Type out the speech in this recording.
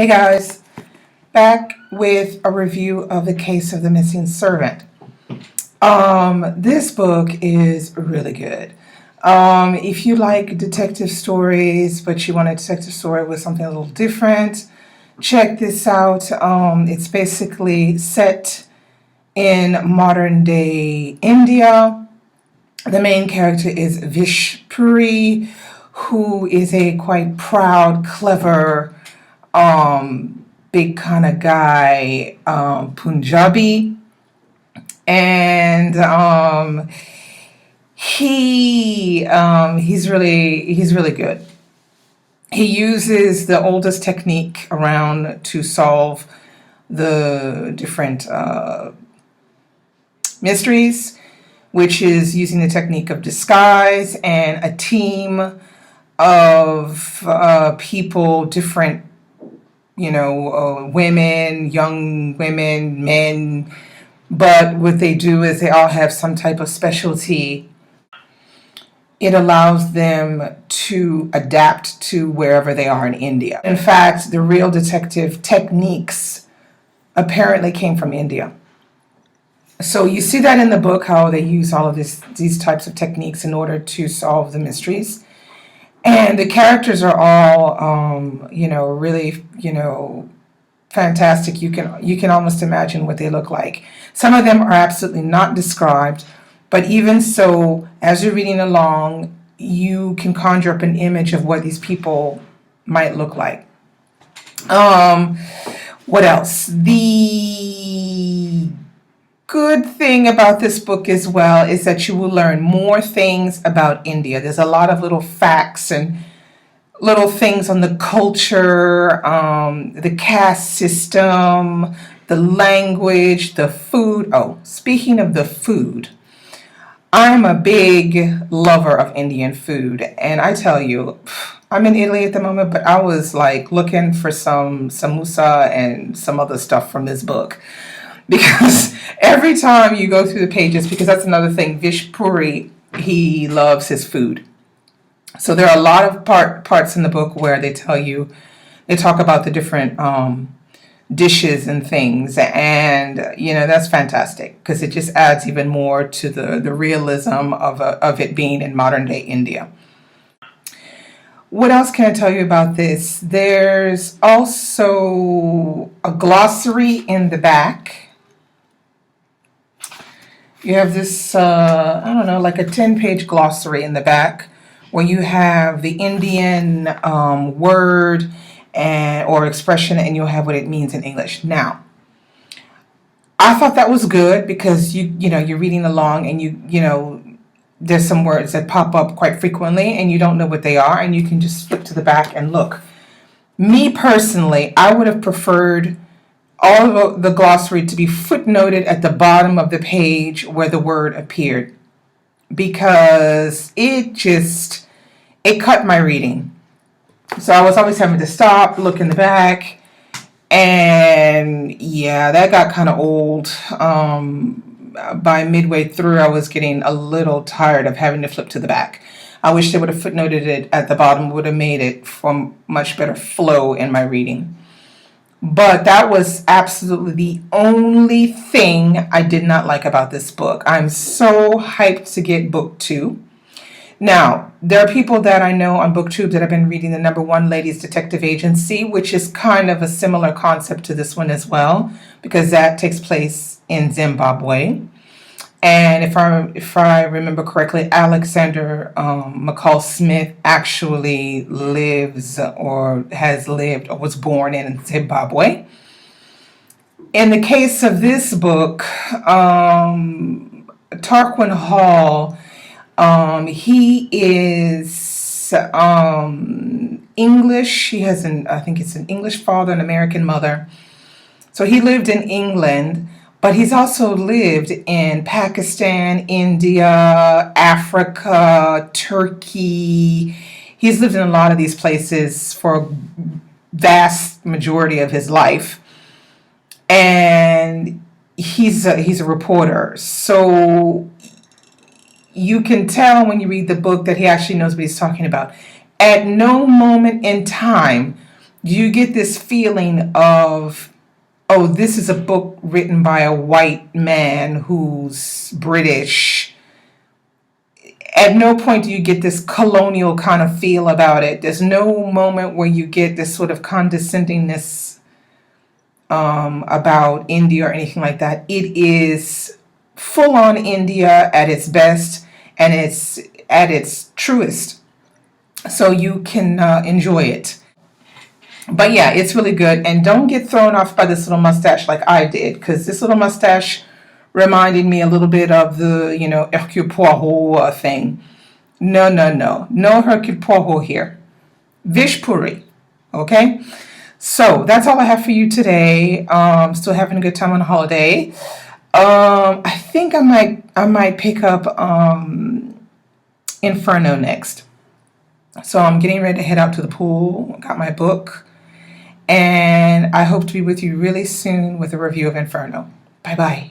Hey guys, back with a review of The Case of the Missing Servant. This book is really good. If you like detective stories, but you want a detective story with something a little different, check this out. It's basically set in modern day India. The main character is Vish Puri, who is a quite proud, clever, big kind of guy, Punjabi, and he's really good. He uses the oldest technique around to solve the different mysteries, which is using the technique of disguise and a team of people, different, women, young women, men. But what they do is they all have some type of specialty. It allows them to adapt to wherever they are in India. In fact, the real detective techniques apparently came from India. So you see that in the book, how they use all of these types of techniques in order to solve the mysteries. And the characters are all, really, fantastic. You can almost imagine what they look like. Some of them are absolutely not described, but even so, as you're reading along, you can conjure up an image of what these people might look like. What else? The good thing about this book as well is that you will learn more things about India. There's a lot of little facts and little things on the culture, the caste system, the language, the food. Oh, speaking of the food, I'm a big lover of Indian food, and I tell you, I'm in Italy at the moment, but I was like looking for some samosa and some other stuff from this book. Because every time you go through the pages, because that's another thing, Vish Puri, he loves his food. So there are a lot of parts in the book where they talk about the different dishes and things, and that's fantastic because it just adds even more to the realism of it being in modern day India. What else can I tell you about this? There's also a glossary in the back. You have this, like a 10-page glossary in the back where you have the Indian word or expression, and you'll have what it means in English. Now, I thought that was good because you're reading along and there's some words that pop up quite frequently and you don't know what they are, and you can just flip to the back and look. Me personally, I would have preferred all of the glossary to be footnoted at the bottom of the page where the word appeared, because it cut my reading. So I was always having to stop, look in the back, and yeah, that got kind of old. By midway through, I was getting a little tired of having to flip to the back. I wish they would have footnoted it at the bottom, would have made it for much better flow in my reading. But that was absolutely the only thing I did not like about this book. I'm so hyped to get book 2. Now, there are people that I know on BookTube that have been reading the #1 Ladies Detective Agency, which is kind of a similar concept to this one as well, because that takes place in Zimbabwe. And if I remember correctly, Alexander McCall Smith actually lives or has lived or was born in Zimbabwe. In the case of this book, Tarquin Hall, he is English. He has I think it's an English father and American mother. So he lived in England, but he's also lived in Pakistan, India, Africa, Turkey. He's lived in a lot of these places for a vast majority of his life. And he's a reporter. So you can tell when you read the book that he actually knows what he's talking about. At no moment in time you get this feeling of, oh, this is a book written by a white man who's British. At no point do you get this colonial kind of feel about it. There's no moment where you get this sort of condescendingness about India or anything like that. It is full on India at its best and it's at its truest. So you can enjoy it. But yeah, it's really good. And don't get thrown off by this little mustache like I did, because this little mustache reminded me a little bit of the, Hercule Poirot thing. No, no, no. No Hercule Poirot here. Vish Puri. Okay? So that's all I have for you today. Still having a good time on holiday. I think I might pick up Inferno next. So I'm getting ready to head out to the pool. Got my book. And I hope to be with you really soon with a review of Inferno. Bye bye.